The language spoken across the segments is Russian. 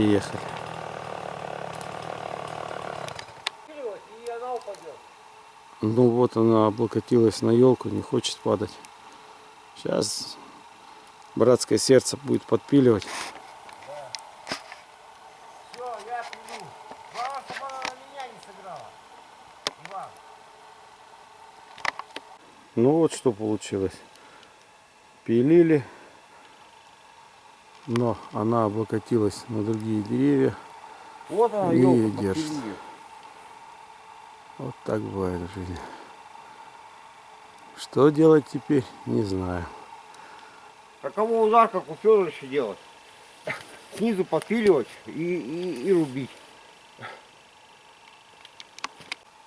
Приехали. И она упадет. Ну вот она облокотилась на елку, не хочет падать. Сейчас братское сердце будет подпиливать. Да. Все, я приду. Главное, чтобы она на меня не сыграла. Иван. Ну вот что получилось. Пилили, но она облокотилась на другие деревья. Вот она, И елка, держит. подпилили. Вот так бывает в жизни. Что делать теперь, не знаю. Каково удар, как у Федоровича делать? Снизу подпиливать и рубить.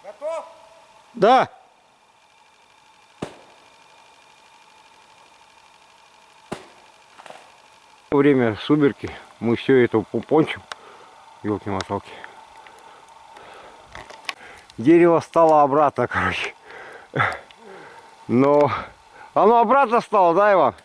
Готов? Да! Во время сумерки мы все это упончим, елки-моталки. Дерево стало обратно, короче. Но оно обратно стало, да, Иван?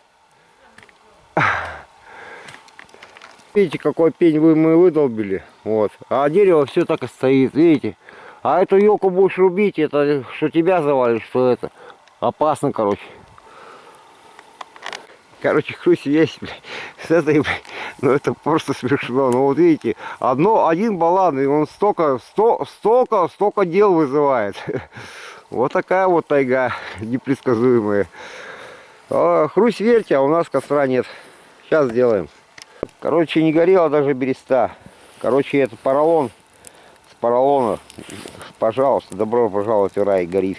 Видите, какой пень мы выдолбили. Вот. А дерево все так и стоит, видите? А эту елку будешь рубить, это что тебя завалит, что это. Опасно, короче. Короче, хрусь есть, блядь, с этой, блядь, ну это просто смешно. Ну вот видите, один балан, и он столько дел вызывает. Вот такая вот тайга непредсказуемая. Хрусь верьте, а у нас костра нет. Сейчас сделаем. Короче, не горела даже береста. Короче, это поролон. С поролона, пожалуйста, добро пожаловать в рай, горит.